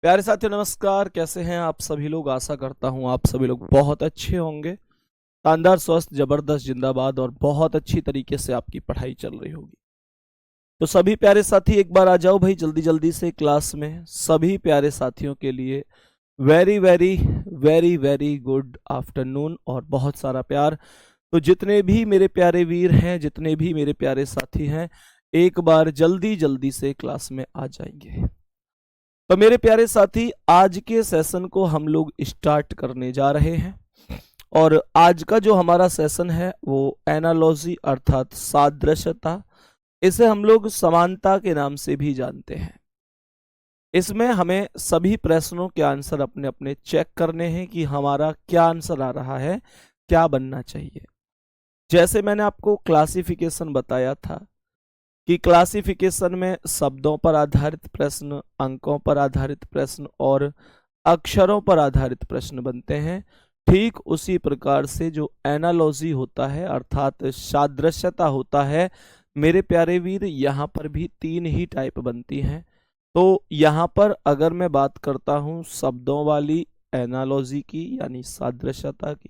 प्यारे साथियों नमस्कार। कैसे हैं आप सभी लोग? आशा करता हूं आप सभी लोग बहुत अच्छे होंगे। शानदार, स्वस्थ, जबरदस्त, जिंदाबाद और बहुत अच्छी तरीके से आपकी पढ़ाई चल रही होगी। तो सभी प्यारे साथी एक बार आ जाओ भाई जल्दी जल्दी से क्लास में। सभी प्यारे साथियों के लिए very very very very good afternoon और बहुत सारा प्यार। तो जितने भी मेरे प्यारे वीर हैं, जितने भी मेरे प्यारे साथी हैं, एक बार जल्दी जल्दी से क्लास में आ जाएंगे। तो मेरे प्यारे साथी, आज के सेशन को हम लोग स्टार्ट करने जा रहे हैं और आज का जो हमारा सेशन है वो एनालॉजी अर्थात सादृश्यता, इसे हम लोग समानता के नाम से भी जानते हैं। इसमें हमें सभी प्रश्नों के आंसर अपने अपने चेक करने हैं कि हमारा क्या आंसर आ रहा है, क्या बनना चाहिए। जैसे मैंने आपको क्लासिफिकेशन बताया था कि क्लासिफिकेशन में शब्दों पर आधारित प्रश्न, अंकों पर आधारित प्रश्न और अक्षरों पर आधारित प्रश्न बनते हैं। ठीक उसी प्रकार से जो एनालॉजी होता है अर्थात सादृश्यता होता है, मेरे प्यारे वीर, यहाँ पर भी 3 ही टाइप बनती हैं। तो यहाँ पर अगर मैं बात करता हूँ शब्दों वाली एनालॉजी की यानी सादृश्यता की,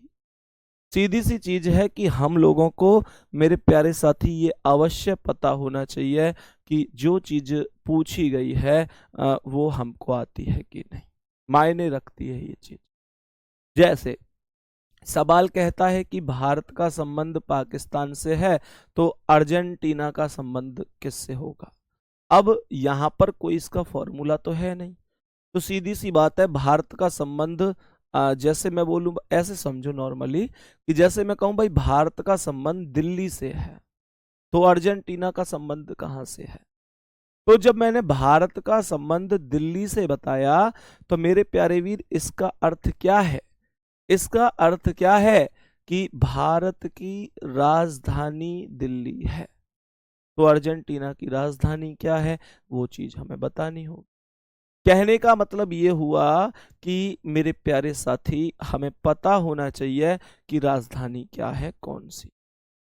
सीधी सी चीज है कि हम लोगों को, मेरे प्यारे साथी, ये अवश्य पता होना चाहिए कि जो चीज पूछी गई है वो हमको आती है कि नहीं, मायने रखती है ये चीज। जैसे सवाल कहता है कि भारत का संबंध पाकिस्तान से है, तो अर्जेंटीना का संबंध किससे होगा। अब यहाँ पर कोई इसका फॉर्मूला तो है नहीं, तो सीधी सी बात है भारत का संबंध, जैसे मैं बोलूं ऐसे समझो नॉर्मली कि जैसे मैं कहूं भाई भारत का संबंध दिल्ली से है, तो अर्जेंटीना का संबंध कहां से है। तो जब मैंने भारत का संबंध दिल्ली से बताया तो मेरे प्यारे वीर इसका अर्थ क्या है? इसका अर्थ क्या है कि भारत की राजधानी दिल्ली है, तो अर्जेंटीना की राजधानी क्या है वो चीज हमें बतानी होगी। कहने का मतलब ये हुआ कि मेरे प्यारे साथी, हमें पता होना चाहिए कि राजधानी क्या है, कौन सी।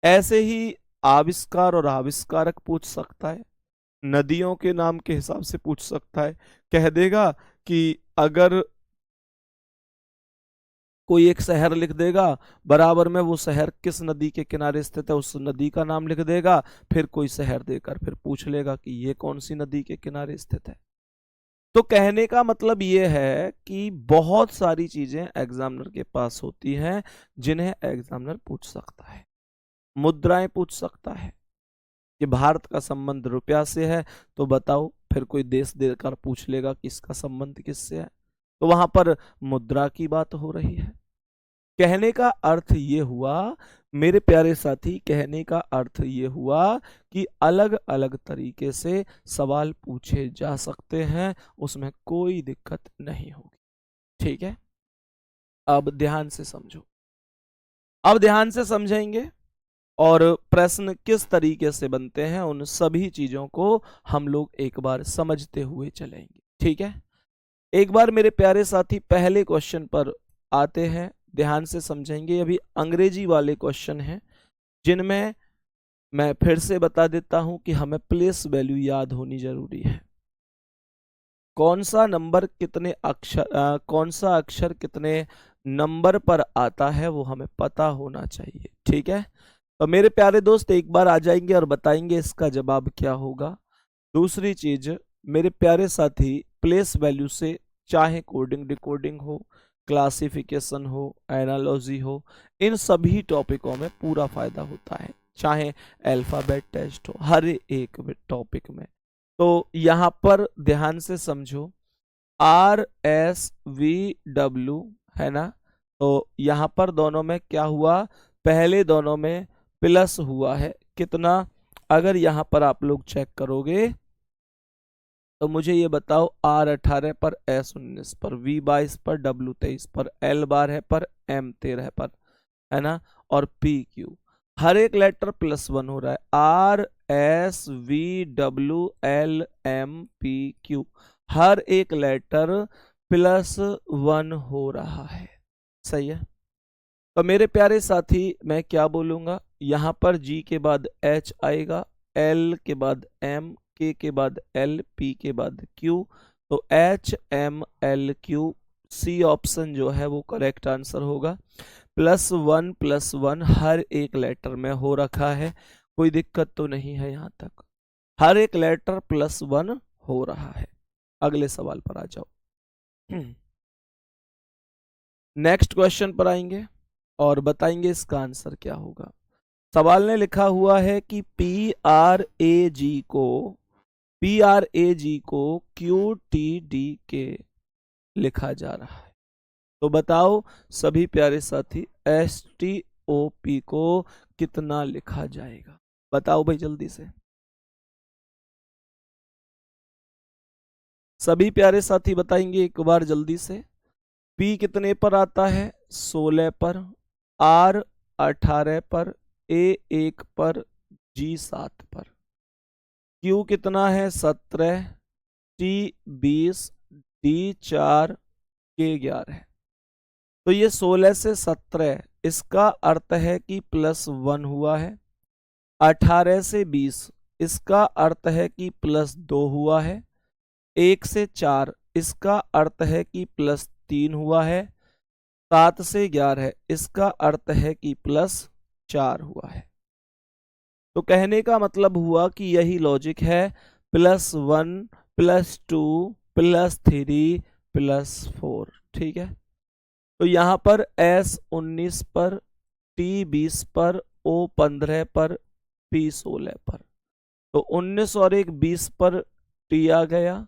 ऐसे ही आविष्कार और आविष्कारक पूछ सकता है, नदियों के नाम के हिसाब से पूछ सकता है। कह देगा कि अगर कोई एक शहर लिख देगा, बराबर में वो शहर किस नदी के किनारे स्थित है उस नदी का नाम लिख देगा, फिर कोई शहर देकर फिर पूछ लेगा कि ये कौन सी नदी के किनारे स्थित है। तो कहने का मतलब ये है कि बहुत सारी चीजें एग्जामिनर के पास होती हैं जिन्हें एग्जामिनर पूछ सकता है। मुद्राएं पूछ सकता है कि भारत का संबंध रुपया से है, तो बताओ, फिर कोई देश देकर पूछ लेगा कि इसका संबंध किससे है, तो वहां पर मुद्रा की बात हो रही है। कहने का अर्थ ये हुआ मेरे प्यारे साथी, कहने का अर्थ ये हुआ कि अलग अलग तरीके से सवाल पूछे जा सकते हैं, उसमें कोई दिक्कत नहीं होगी। ठीक है, अब ध्यान से समझो। अब ध्यान से समझेंगे और प्रश्न किस तरीके से बनते हैं उन सभी चीजों को हम लोग एक बार समझते हुए चलेंगे। ठीक है, एक बार मेरे प्यारे साथी पहले क्वेश्चन पर आते हैं, ध्यान से समझेंगे। अभी अंग्रेजी वाले क्वेश्चन हैं जिनमें मैं फिर से बता देता हूं कि हमें प्लेस वैल्यू याद होनी जरूरी है। कौन सा नंबर कितने अक्षर, कौन सा अक्षर कितने नंबर पर आता है वो हमें पता होना चाहिए। ठीक है, तो मेरे प्यारे दोस्त एक बार आ जाएंगे और बताएंगे इसका जवाब क्या होगा। दूसरी चीज मेरे प्यारे साथी, प्लेस वैल्यू से चाहे कोडिंग डिकोडिंग हो, क्लासिफिकेशन हो, एनालॉजी हो, इन सभी टॉपिकों में पूरा फायदा होता है, चाहे अल्फाबेट टेस्ट हो, हर एक टॉपिक में। तो यहाँ पर ध्यान से समझो, RSVW है ना, तो यहाँ पर दोनों में क्या हुआ, पहले दोनों में प्लस हुआ है कितना। अगर यहाँ पर आप लोग चेक करोगे तो मुझे ये बताओ, R18 पर, S19 पर, V22 पर, W23 पर, L बार है पर, M13 पर, है ना, और PQ हर एक लेटर +1 हो रहा है। RSVWLMPQ हर एक लेटर +1 हो रहा है। सही है, तो मेरे प्यारे साथी मैं क्या बोलूंगा, यहां पर G के बाद H आएगा, L के बाद M, K के बाद L, P के बाद Q, तो HMLQ सी ऑप्शन जो है वो करेक्ट आंसर होगा। +1 हर एक लेटर में हो रखा है, कोई दिक्कत तो नहीं है यहां तक, हर एक लेटर +1 हो रहा है। अगले सवाल पर आ जाओ। नेक्स्ट क्वेश्चन पर आएंगे और बताएंगे इसका आंसर क्या होगा। सवाल ने लिखा हुआ है कि PRAG को QTDK लिखा जा रहा है, तो बताओ सभी प्यारे साथी STOP को कितना लिखा जाएगा, बताओ भाई जल्दी से। सभी प्यारे साथी बताएंगे एक बार जल्दी से। P कितने पर आता है? 16 पर, R 18 पर, A 1 पर, G 7 पर, Q कितना है? 17, T 20, D 4, K 11। तो ये 16 से 17, इसका अर्थ है कि +1 हुआ है। 18 से 20, इसका अर्थ है कि +2 हुआ है। 1 से 4, इसका अर्थ है कि +3 हुआ है। 7 से 11, इसका अर्थ है कि +4 हुआ है। तो कहने का मतलब हुआ कि यही लॉजिक है, +1 +2 +3 +4, ठीक है। तो यहां पर S 19 पर, T 20 पर, O 15 पर, P 16 पर, तो 19 और 1 20 पर T आ गया,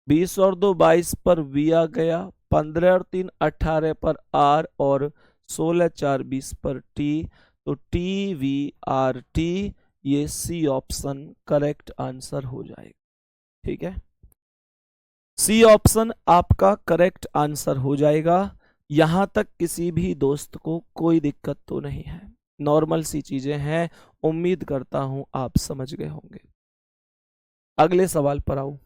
20 और 2 22 पर V आ गया, 15 और 3 18 पर R, और 16 4 20 पर T, तो TVRT ये सी ऑप्शन करेक्ट आंसर हो जाएगा, ठीक है। सी ऑप्शन आपका करेक्ट आंसर हो जाएगा। यहां तक किसी भी दोस्त को कोई दिक्कत तो नहीं है, नॉर्मल सी चीजें हैं, उम्मीद करता हूं आप समझ गए होंगे। अगले सवाल पर आओ,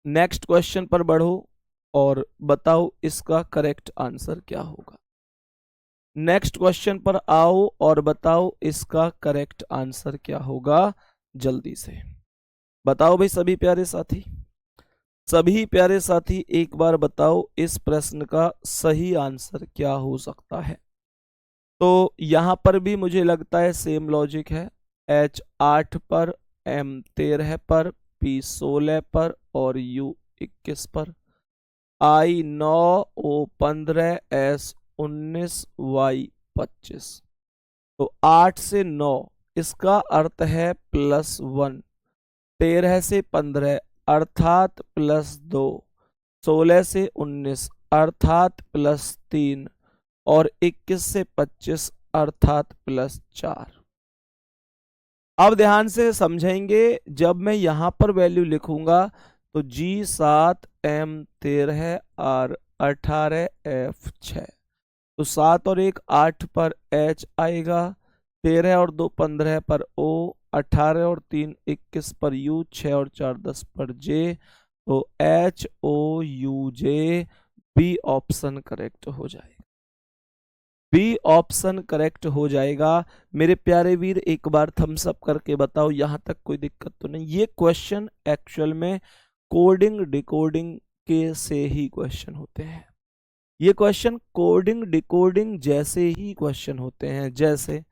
नेक्स्ट क्वेश्चन पर बढ़ो और बताओ इसका करेक्ट आंसर क्या होगा। नेक्स्ट क्वेश्चन पर आओ और बताओ इसका करेक्ट आंसर क्या होगा, जल्दी से बताओ भाई सभी प्यारे साथी। सभी प्यारे साथी एक बार बताओ इस प्रश्न का सही आंसर क्या हो सकता है। तो यहां पर भी मुझे लगता है सेम लॉजिक है, H 8 पर, M 13 पर, P 16 पर और U 21 पर, I 9, O 15, S 19, Y 25। तो 8 से 9, इसका अर्थ है +1, 13 से 15 अर्थात +2, 16 से 19 अर्थात +3 और 21 से 25 अर्थात +4। अब ध्यान से समझेंगे, जब मैं यहां पर वैल्यू लिखूंगा तो G 7, M 13, R 18, F 6, तो 7 और 1 8 पर H आएगा, 13 और 2 15 पर O, 18 और 3 21 पर U, 6 और 4 10 पर J, तो HOUJ बी ऑप्शन करेक्ट हो जाएगा। बी ऑप्शन करेक्ट हो जाएगा। मेरे प्यारे वीर एक बार थम्स अप करके बताओ यहां तक कोई दिक्कत तो नहीं। ये क्वेश्चन एक्चुअल में कोडिंग डिकोडिंग के से ही क्वेश्चन होते हैं, ये क्वेश्चन कोडिंग डिकोडिंग जैसे ही क्वेश्चन होते हैं। जैसे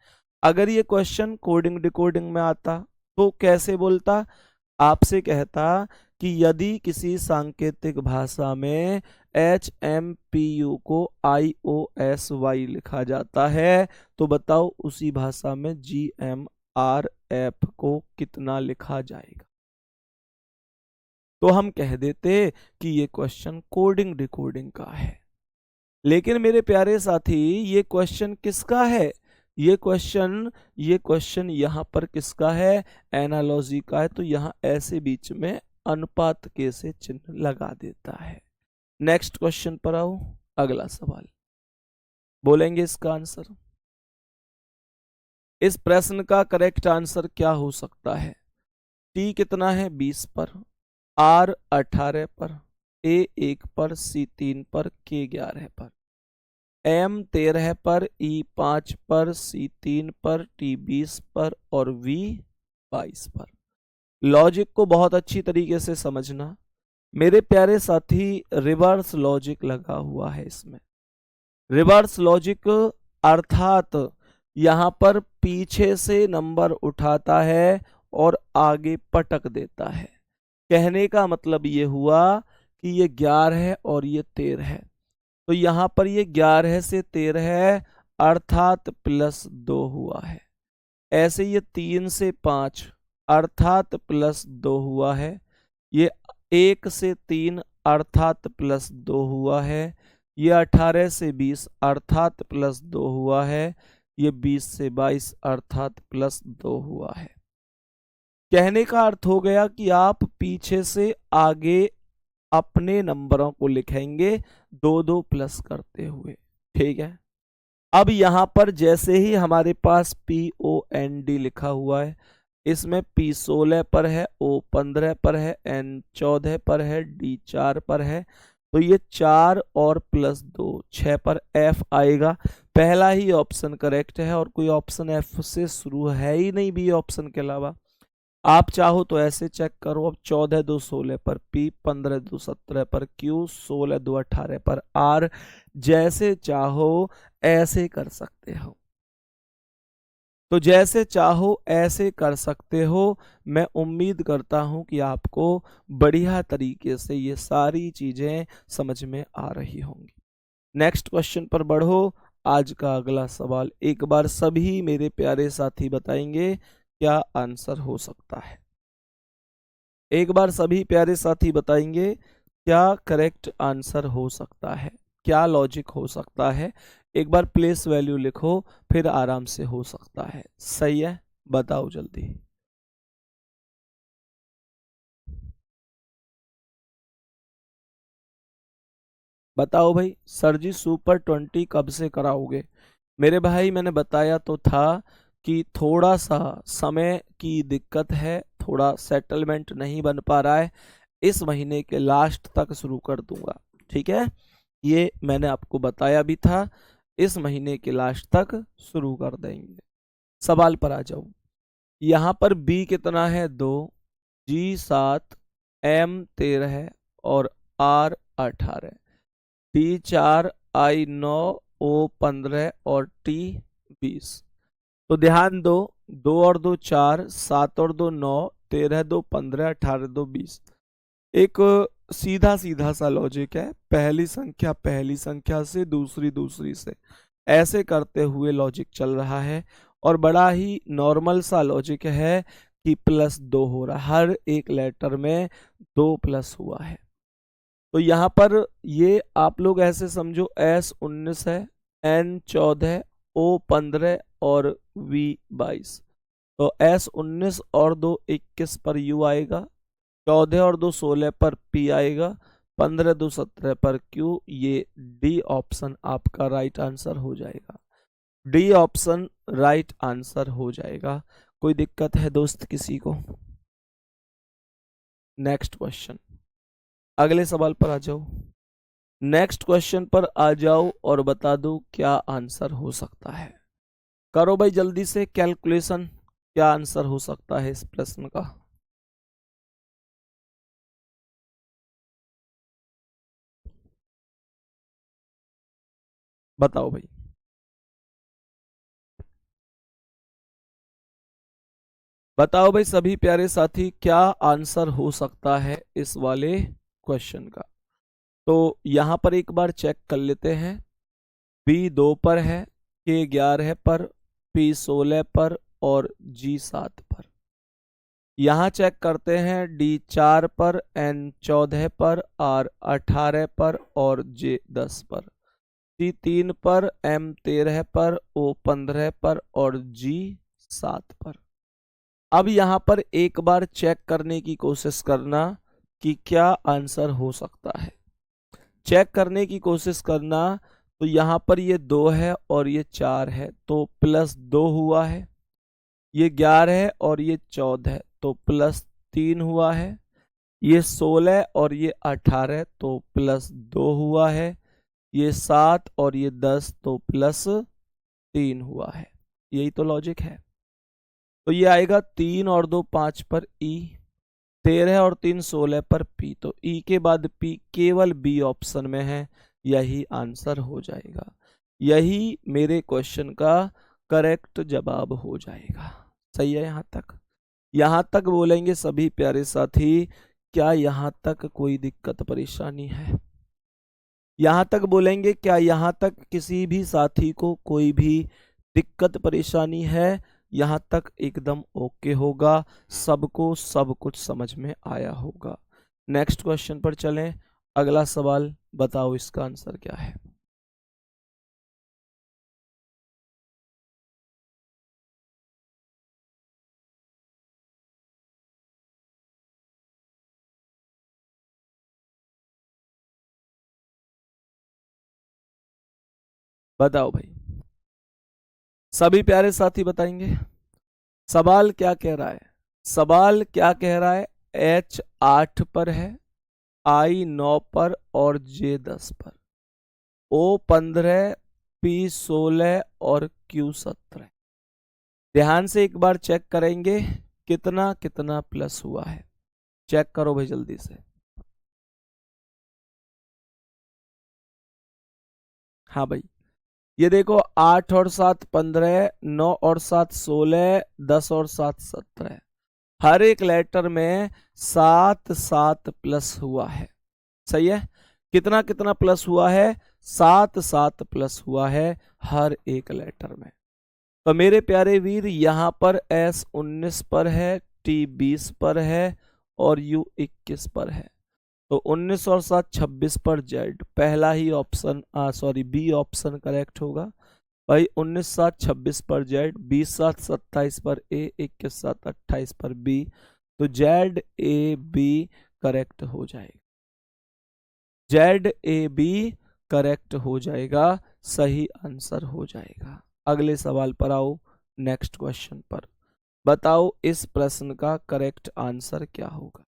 अगर ये क्वेश्चन कोडिंग डिकोडिंग में आता तो कैसे बोलता, आपसे कहता कि यदि किसी सांकेतिक भाषा में HMPU को IOSY लिखा जाता है तो बताओ उसी भाषा में GMRF को कितना लिखा जाएगा। तो हम कह देते कि ये क्वेश्चन कोडिंग डिकोडिंग का है। लेकिन मेरे प्यारे साथी ये क्वेश्चन किसका है, ये क्वेश्चन यहां पर किसका है, एनालॉजी का है। तो यहां ऐसे बीच में अनुपात के से चिन्ह लगा देता है। नेक्स्ट क्वेश्चन पर आओ, अगला सवाल बोलेंगे इसका आंसर। इस प्रश्न का करेक्ट आंसर क्या हो सकता है। T कितना है 20 पर, R 18 पर, A 1 पर, C 3 पर, K 11 पर, M 13 पर, E 5 पर, C 3 पर, T 20 पर और V 22 पर। लॉजिक को बहुत अच्छी तरीके से समझना। मेरे प्यारे साथी रिवर्स लॉजिक लगा हुआ है इसमें। रिवर्स लॉजिक अर्थात यहाँ पर पीछे से नंबर उठाता है और आगे पटक देता है। कहने का मतलब ये हुआ कि ये 11 है और ये 13 है, तो यहाँ पर ये 11 से 13 है अर्थात +2 हुआ है। ऐसे ये 3 से 5 अर्थात +2 हुआ है। ये 1 से 3 अर्थात +2 हुआ है। ये 18 से 20 अर्थात +2 हुआ है। ये 20 से 22 अर्थात +2 हुआ है। कहने का अर्थ हो गया कि आप पीछे से आगे अपने नंबरों को लिखेंगे 2-2 प्लस करते हुए। ठीक है, अब यहां पर जैसे ही हमारे पास POND लिखा हुआ है, इसमें P 16 पर है, O 15 पर है, N 14 पर है, D 4 पर है, तो ये 4 और +2 6 पर F आएगा। पहला ही ऑप्शन करेक्ट है और कोई ऑप्शन F से शुरू है ही नहीं बी ऑप्शन के अलावा। आप चाहो तो ऐसे चेक करो, अब 14 2 16 पर P, 15 2 17 पर Q, 16 2 18 पर R, जैसे चाहो ऐसे कर सकते हो। तो जैसे चाहो ऐसे कर सकते हो। मैं उम्मीद करता हूं कि आपको बढ़िया तरीके से ये सारी चीजें समझ में आ रही होंगी। नेक्स्ट क्वेश्चन पर बढ़ो। आज का अगला सवाल एक बार सभी मेरे प्यारे साथी बताएंगे क्या आंसर हो सकता है। एक बार सभी प्यारे साथी बताएंगे क्या करेक्ट आंसर हो सकता है, क्या लॉजिक हो सकता है। एक बार प्लेस वैल्यू लिखो, फिर आराम से हो सकता है। सही है, बताओ जल्दी। बताओ भाई। सर जी सुपर 20 कब से कराओगे? मेरे भाई मैंने बताया तो था कि थोड़ा सा समय की दिक्कत है, थोड़ा सेटलमेंट नहीं बन पा रहा है। इस महीने के लास्ट तक शुरू कर दूंगा। ठीक है, ये मैंने आपको बताया भी था, इस महीने के लास्ट तक शुरू कर देंगे। सवाल पर आ जाओ। यहाँ पर B कितना है? 2, G 7, M 13 है और R 18, D 4, I 9, O 15 और T 20। तो ध्यान दो, 2 और 2 4, 7 और 2 9, 13 2 15, 18 2 20। एक सीधा सीधा सा लॉजिक है, पहली संख्या पहली संख्या से, दूसरी दूसरी से, ऐसे करते हुए लॉजिक चल रहा है। और बड़ा ही नॉर्मल सा लॉजिक है कि +2 हो रहा है, हर एक लेटर में 2 प्लस हुआ है। तो यहाँ पर ये आप लोग ऐसे समझो, S 19 है, N 14, O 15 और V 22। तो S 19 और 2 21 पर U आएगा, 14 और 2 16 पर P आएगा, 15 2 17 पर Q। ये D ऑप्शन आपका राइट आंसर हो जाएगा। D ऑप्शन राइट आंसर हो जाएगा। कोई दिक्कत है दोस्त किसी को? नेक्स्ट क्वेश्चन, अगले सवाल पर आ जाओ। नेक्स्ट क्वेश्चन पर आ जाओ और बता दो क्या आंसर हो सकता है। करो भाई जल्दी से कैलकुलेशन, क्या आंसर हो सकता है इस प्रश्न का। बताओ भाई। बताओ भाई सभी प्यारे साथी, क्या आंसर हो सकता है इस वाले क्वेश्चन का। तो यहां पर एक बार चेक कर लेते हैं। B 2 पर है, K 11 पर, P 16 पर और G 7 पर। यहाँ चेक करते हैं D 4 पर, N 14 पर, R 18 पर और J 10 पर, C 3 पर, M 13 पर, O 15 पर और G 7 पर। अब यहाँ पर एक बार चेक करने की कोशिश करना कि क्या आंसर हो सकता है। चेक करने की कोशिश करना, तो यहाँ पर ये 2 है और ये 4 है तो +2 हुआ है। ये 11 है और ये 14 है तो +3 हुआ है। ये 16 और ये 18 तो +2 हुआ है। ये 7 और ये 10 तो +3 हुआ है। यही तो लॉजिक है। तो ये आएगा 3 और 2 5 पर E, 13 और 3 16 पर P, तो E के बाद P केवल B ऑप्शन में है, यही आंसर हो जाएगा। यही मेरे क्वेश्चन का करेक्ट जवाब हो जाएगा। सही है यहाँ तक? यहाँ तक बोलेंगे सभी प्यारे साथी, क्या यहाँ तक कोई दिक्कत परेशानी है? यहाँ तक बोलेंगे क्या यहाँ तक किसी भी साथी को कोई भी दिक्कत परेशानी है? यहाँ तक एकदम ओके होगा, सबको सब कुछ समझ में आया होगा। नेक्स्ट क्वेश्चन पर चलें। अगला सवाल बताओ, इसका आंसर क्या है? बताओ भाई, सभी प्यारे साथी बताएंगे। सवाल क्या कह रहा है? सवाल क्या कह रहा है? H 8 पर है, I 9 पर और J 10 पर, O 15, P 16 और Q 17। ध्यान से एक बार चेक करेंगे कितना कितना प्लस हुआ है। चेक करो भाई जल्दी से। हाँ भाई, ये देखो 8 और 7 15, 9 और 7 16, 10 और 7 17। हर एक लेटर में 7 7 प्लस हुआ है। सही है? कितना कितना प्लस हुआ है? 7 7 प्लस हुआ है हर एक लेटर में। तो मेरे प्यारे वीर, यहां पर S 19 पर है, T 20 पर है और U 21 पर है। तो 19 और 7 26 पर Z पहला ही ऑप्शन, B ऑप्शन करेक्ट होगा भाई। 19 7 26 पर Z, 20 7 27 पर A, 21 7 28 पर B, तो ZAB करेक्ट हो जाएगा। ZAB करेक्ट हो जाएगा, सही आंसर हो जाएगा। अगले सवाल पर आओ, नेक्स्ट क्वेश्चन पर। बताओ इस प्रश्न का करेक्ट आंसर क्या होगा?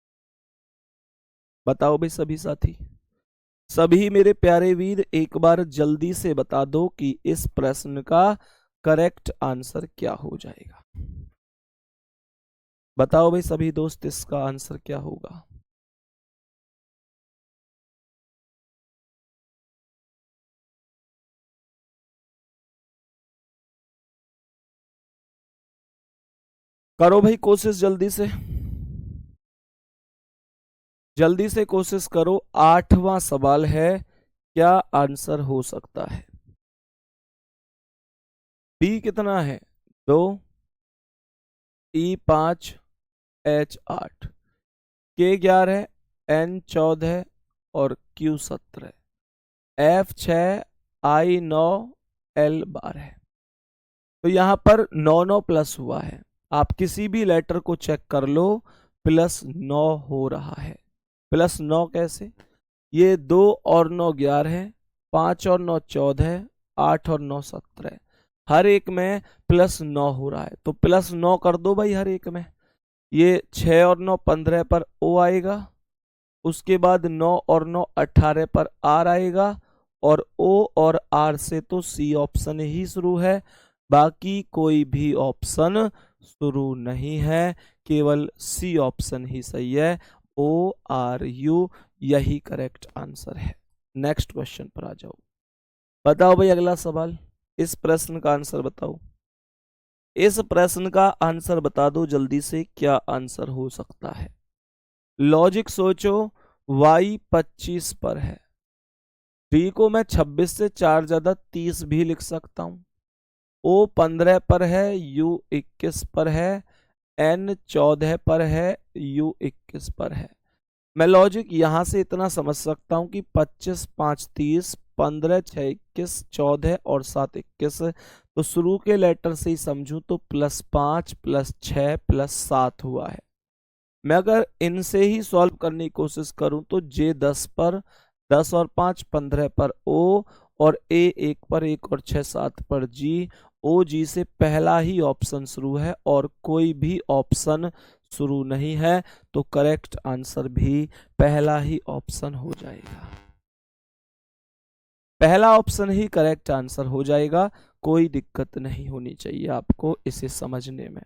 बताओ भाई सभी साथी, सभी मेरे प्यारे वीर, एक बार जल्दी से बता दो कि इस प्रश्न का करेक्ट आंसर क्या हो जाएगा। बताओ भाई सभी दोस्त, इसका आंसर क्या होगा? करो भाई कोशिश, जल्दी से कोशिश करो। 8वां सवाल है, क्या आंसर हो सकता है? बी कितना है? 2, E 5, H 8, K 11, N 14 और Q 17, F 6, I 9, L 12। तो यहां पर 9 प्लस हुआ है। आप किसी भी लेटर को चेक कर लो, +9 हो रहा है। +9 कैसे? ये 2 और 9 11 है, 5 और 9 14, 8 और 9 17। हर एक में +9 हो रहा है, तो +9 कर दो भाई हर एक में। ये 6 और 9 15 पर O आएगा, उसके बाद 9 और 9 18 पर R आएगा, और O और R से तो C ऑप्शन ही शुरू है, बाकी कोई भी ऑप्शन शुरू नहीं है, केवल C ऑप्शन ही सही है। ORU यही करेक्ट आंसर है। नेक्स्ट क्वेश्चन पर आ जाओ। बताओ भाई अगला सवाल, इस प्रश्न का आंसर बताओ। इस प्रश्न का आंसर बता दो जल्दी से, क्या आंसर हो सकता है? लॉजिक सोचो। Y 25 पर है, D को मैं 26 से 4 ज्यादा 30 भी लिख सकता हूं। O 15 पर है, U 21 पर है, N 14 पर है, U 21 पर है। मैं लॉजिक यहां से इतना समझ सकता हूं कि 25 5 30, 15 6 21, 14 और 7 21, तो शुरू के लेटर से ही समझूं तो +5 +6 +7 हुआ है। मैं अगर इनसे ही सॉल्व करने की कोशिश करूं तो J 10 पर, 10 और 5 15 पर O, और A 1 पर 1 और 6 7 पर G। OG से पहला ही ऑप्शन शुरू है और कोई भी ऑप्शन शुरू नहीं है, तो करेक्ट आंसर भी पहला ही ऑप्शन हो जाएगा। पहला ऑप्शन ही करेक्ट आंसर हो जाएगा, कोई दिक्कत नहीं होनी चाहिए आपको इसे समझने में।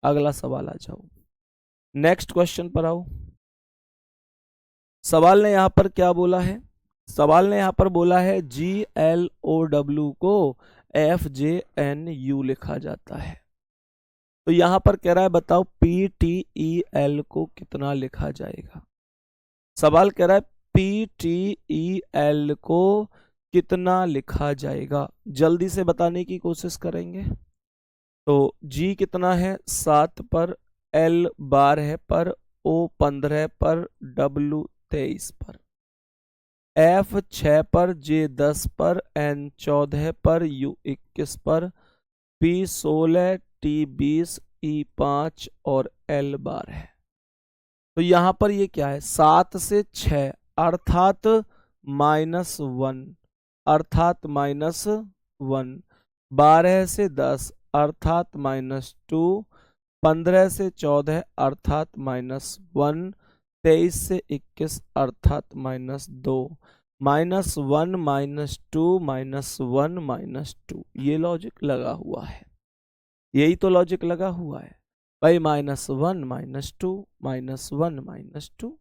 अगला सवाल आ जाओ, नेक्स्ट क्वेश्चन पर आओ। सवाल ने यहाँ पर क्या बोला है? सवाल ने यहाँ पर बोला है GLOW को FJNU लिखा जाता है। तो यहाँ पर कह रहा है बताओ PTEL को कितना लिखा जाएगा। सवाल कह रहा है PTEL को कितना लिखा जाएगा, जल्दी से बताने की कोशिश करेंगे। तो G कितना है 7 पर, L 12 पर, O 15 पर, W 23 पर, F 6 पर, J 10 पर, N 14 पर, U 21 पर, P 16, T 20, E 5 और L 12। तो यहां पर ये क्या है 7 से 6 अर्थात -1, अर्थात -1, 12 से 10 अर्थात -2, 15 से 14 अर्थात -1, 23 से 21 अर्थात -2, -1 -2 -1 -2। ये लॉजिक लगा हुआ है, यही तो लॉजिक लगा हुआ है भाई, -1 -2 -1 -2।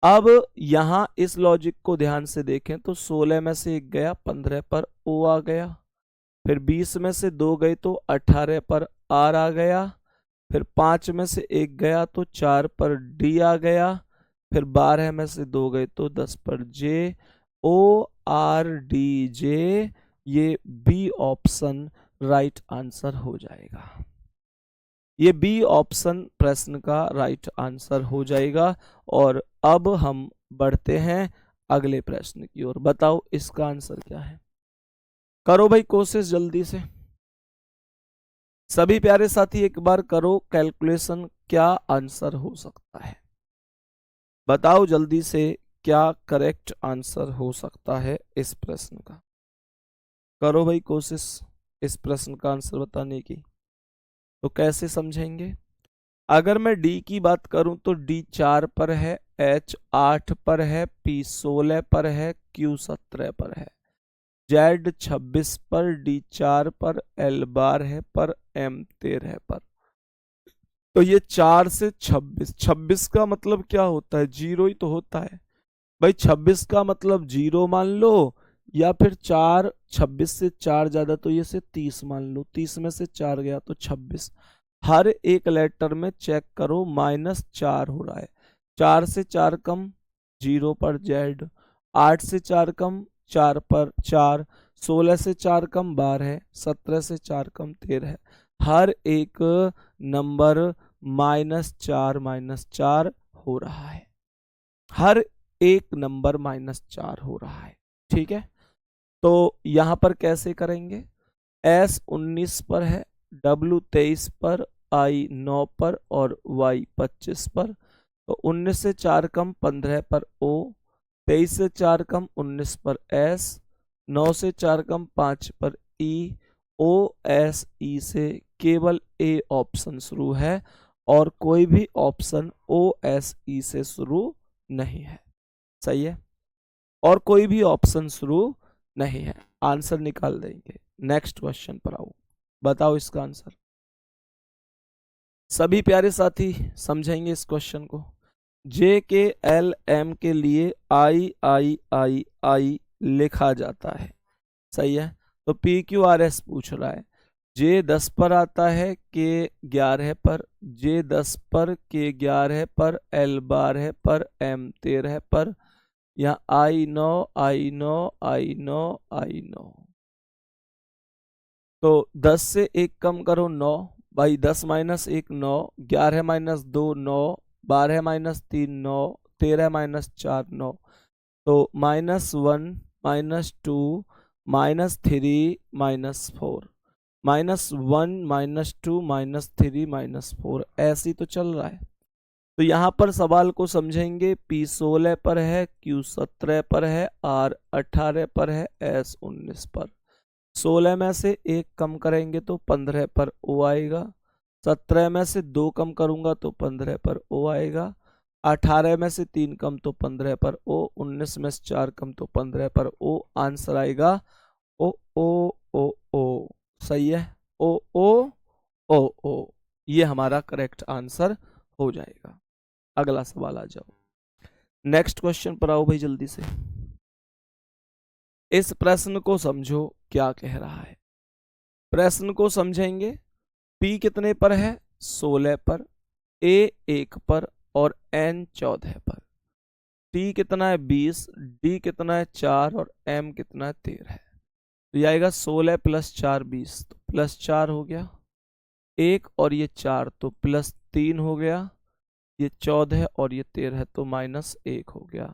अब यहां इस लॉजिक को ध्यान से देखें तो 16 में से 1 गया 15 पर O आ गया, फिर 20 में से 2 गए तो 18 पर R आ गया, फिर 5 में से 1 गया तो 4 पर D आ गया, फिर 12 में से 2 गए तो 10 पर J, ORDJ। ये बी ऑप्शन राइट आंसर हो जाएगा, ये बी ऑप्शन प्रश्न का राइट आंसर हो जाएगा। और अब हम बढ़ते हैं अगले प्रश्न की ओर। बताओ इसका आंसर क्या है, करो भाई कोशिश जल्दी से। सभी प्यारे साथी एक बार करो कैलकुलेशन, क्या आंसर हो सकता है, बताओ जल्दी से क्या करेक्ट आंसर हो सकता है इस प्रश्न का। करो भाई कोशिश इस प्रश्न का आंसर बताने की। तो कैसे समझेंगे? अगर मैं डी की बात करूं तो डी 4 पर है, H 8 पर है, P 16 पर है, Q 17 पर है, Z 26 पर, D 4 पर, L 12 पर, M 13 पर। तो ये 4 से 26, 26 का मतलब क्या होता है, जीरो ही तो होता है भाई। 26 का मतलब जीरो मान लो, या फिर 4, 26 से 4 ज्यादा तो ये से 30 मान लो, 30 में से 4 गया तो 26। हर एक लेटर में चेक करो -4 हो रहा है। 4 से 4 कम 0 पर Z, 8 से 4 कम 4 पर 4, 16 से 4 कम 12, 17 से 4 कम 13। हर एक नंबर -4 हो रहा है, हर एक नंबर -4 हो रहा है। ठीक है, तो यहां पर कैसे करेंगे? S 19 पर है, W 23 पर, I 9 पर और Y 25 पर। तो 19 से 4 कम 15 पर O, 23 से 4 कम 19 पर S, 9 से 4 कम 5 पर E, OSE से केवल A ऑप्शन शुरू है और कोई भी ऑप्शन OSE से शुरू नहीं है। सही है, और कोई भी ऑप्शन शुरू नहीं है। आंसर निकाल देंगे। नेक्स्ट क्वेश्चन पर आओ, बताओ इसका आंसर। सभी प्यारे साथी समझेंगे इस क्वेश्चन को। JKLM के लिए I लिखा जाता है। सही है, तो PQRS पूछ रहा है। J 10 पर आता है, K 11 पर, J 10 पर, K 11 पर, L 12 पर, M 13 पर। यहाँ I know। तो 10 से 1 कम करो 9, भाई 10 माइनस 1 9, 11 माइनस 2 9, 12 माइनस 3 9, 13 माइनस 4 9। तो -1 -2 -3 -4, -1 -2 -3 -4, ऐसे ही तो चल रहा है। तो यहां पर सवाल को समझेंगे। P 16 पर है, Q 17 पर है, R 18 पर है, S 19 पर। 16 में से 1 कम करेंगे तो 15 पर O आएगा, 17 में से 2 कम करूंगा तो 15 पर O आएगा, 18 में से 3 कम तो 15 पर O, 19 में से 4 कम तो 15 पर O। आंसर आएगा O O O O। सही है, O O O O, ये हमारा करेक्ट आंसर हो जाएगा। अगला सवाल आ जाओ। नेक्स्ट क्वेश्चन पर आओ भाई जल्दी से। इस प्रश्न को समझो क्या कह रहा है। प्रश्न को समझेंगे। P कितने पर है? 16 पर, A 1 पर और N 14 पर। T कितना है? 20, D कितना है? 4 और M कितना है? 13 है। तो ये आएगा 16 + 4 20, तो +4 हो गया। 1 और ये 4 तो +3 हो गया। ये 14 और ये 13 है तो -1 हो गया।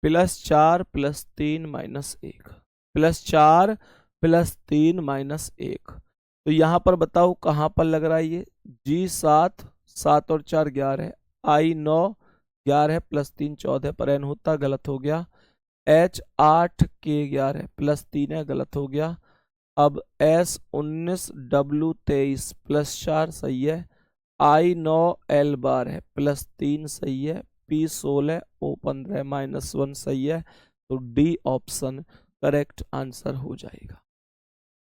+4 + 3 -1, +4 + 3 -1। तो यहाँ पर बताओ कहाँ पर लग रहा है ये? G7, 7 और 4 11, I9 11 +3 14 पर N होता, गलत हो गया। H8 K 11 +3 है, गलत हो गया। अब S19 W 23 +4 सही है। I9 L 12 +3 सही है। P16 O 15 -1 सही है। तो डी ऑप्शन करेक्ट आंसर हो जाएगा।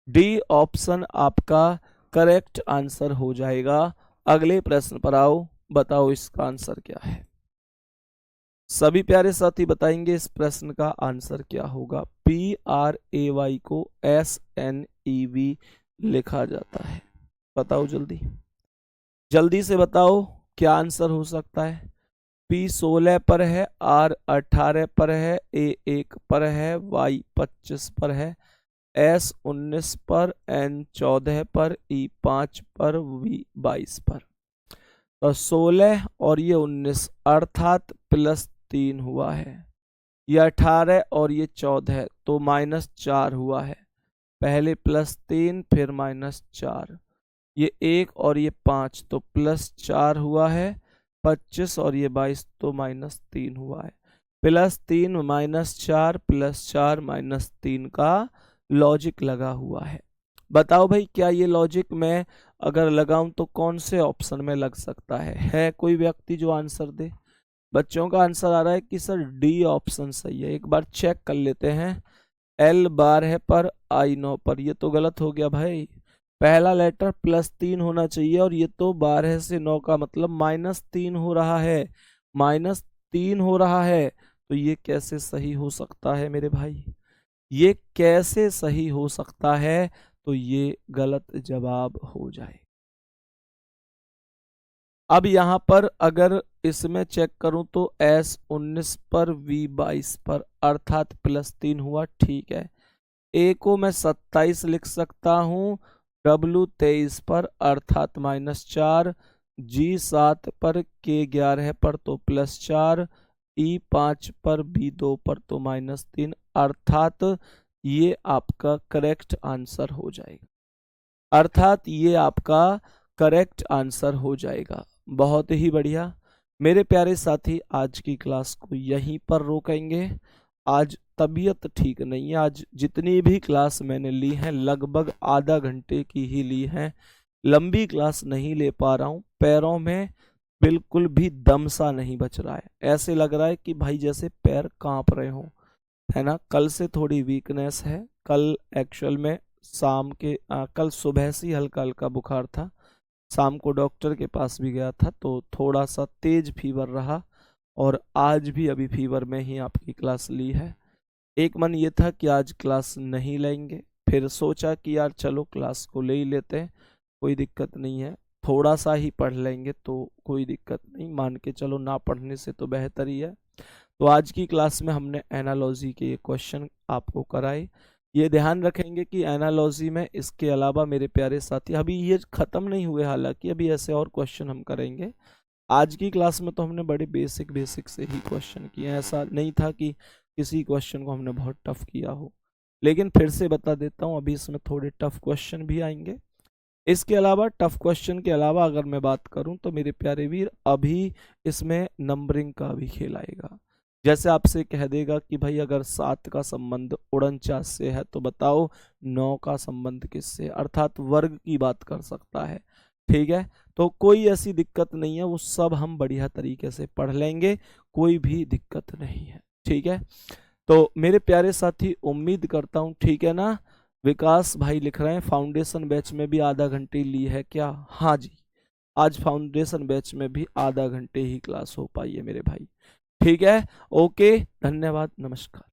डी ऑप्शन आपका करेक्ट आंसर हो जाएगा। अगले प्रश्न पर आओ, बताओ इसका आंसर क्या है। सभी प्यारे साथी बताएंगे इस प्रश्न का आंसर क्या होगा। PRAY को SNEV लिखा जाता है। बताओ जल्दी, जल्दी से बताओ क्या आंसर हो सकता है। P 16 पर है, R 18 पर है, A 1 पर है, Y 25 पर है, S 19 पर, N 14 पर, E 5 पर, V 22 पर। तो 16 और ये 19 अर्थात +3 हुआ है। ये 18 और ये 14 तो -4 हुआ है। पहले +3 फिर -4। ये 1 और ये 5 तो +4 हुआ है। 25 और ये 22 तो -3 हुआ है। +3 -4 +4 -3 का लॉजिक लगा हुआ है। बताओ भाई क्या ये लॉजिक मैं अगर लगाऊं तो कौन से ऑप्शन में लग सकता है कोई व्यक्ति जो आंसर दे। बच्चों का आंसर आ रहा है कि सर डी ऑप्शन सही है। एक बार चेक कर लेते हैं। L 12 पर, I 9 पर, ये तो गलत हो गया भाई। पहला लेटर +3 होना चाहिए और ये तो 12 से 9 का मतलब -3 हो रहा है। -3 हो रहा है तो ये कैसे सही हो सकता है मेरे भाई? ये कैसे सही हो सकता है? तो ये गलत जवाब हो जाए। अब यहां पर अगर इसमें चेक करूं तो S19 पर, V 22 पर अर्थात +3 हुआ, ठीक है। A को मैं 27 लिख सकता हूं, W 23 पर अर्थात -4, G 7 पर, K 11 पर तो +4, E 5 पर, B 2 पर तो -3 अर्थात ये आपका करेक्ट आंसर हो जाएगा। अर्थात ये आपका करेक्ट आंसर हो जाएगा। बहुत ही बढ़िया मेरे प्यारे साथी, आज की क्लास को यहीं पर रोकेंगे। आज तबीयत ठीक नहीं है। आज जितनी भी क्लास मैंने ली है लगभग आधा घंटे की ही ली है। लंबी क्लास नहीं ले पा रहा हूँ। पैरों में बिल्कुल भी दम सा नहीं बच रहा है। ऐसे लग रहा है कि भाई जैसे पैर कांप रहे हो, है ना। कल से थोड़ी वीकनेस है। कल एक्चुअल में कल सुबह से ही हल्का हल्का बुखार था। शाम को डॉक्टर के पास भी गया था तो थोड़ा सा तेज फीवर रहा और आज भी अभी फीवर में ही आपकी क्लास ली है। एक मन ये था कि आज क्लास नहीं लेंगे, फिर सोचा कि यार चलो क्लास को ले ही लेते हैं, कोई दिक्कत नहीं है, थोड़ा सा ही पढ़ लेंगे तो कोई दिक्कत नहीं, मान के चलो ना पढ़ने से तो बेहतर ही है। तो आज की क्लास में हमने एनालॉजी के ये क्वेश्चन आपको कराए। ये ध्यान रखेंगे कि एनालॉजी में इसके अलावा मेरे प्यारे साथी अभी ये खत्म नहीं हुए, हालांकि अभी ऐसे और क्वेश्चन हम करेंगे। आज की क्लास में तो हमने बड़े बेसिक से ही क्वेश्चन किए हैं। ऐसा नहीं था कि किसी क्वेश्चन को हमने बहुत टफ किया हो, लेकिन फिर से बता देता हूँ अभी इसमें थोड़े टफ क्वेश्चन भी आएंगे। इसके अलावा टफ क्वेश्चन के अलावा अगर मैं बात करूं तो मेरे प्यारे वीर अभी इसमें नंबरिंग का भी खेल आएगा। जैसे आपसे कह देगा कि भाई अगर 7 का संबंध 49 से है तो बताओ 9 का संबंध किससे, अर्थात वर्ग की बात कर सकता है। ठीक है, तो कोई ऐसी दिक्कत नहीं है, वो सब हम बढ़िया तरीके से पढ़ लेंगे, कोई भी दिक्कत नहीं है। ठीक है, तो मेरे प्यारे साथी उम्मीद करता हूँ, ठीक है ना। विकास भाई लिख रहे हैं फाउंडेशन बैच में भी आधा घंटे ली है क्या? हाँ जी, आज फाउंडेशन बैच में भी आधा घंटे ही क्लास हो पाई है मेरे भाई। ठीक है, ओके, धन्यवाद, नमस्कार।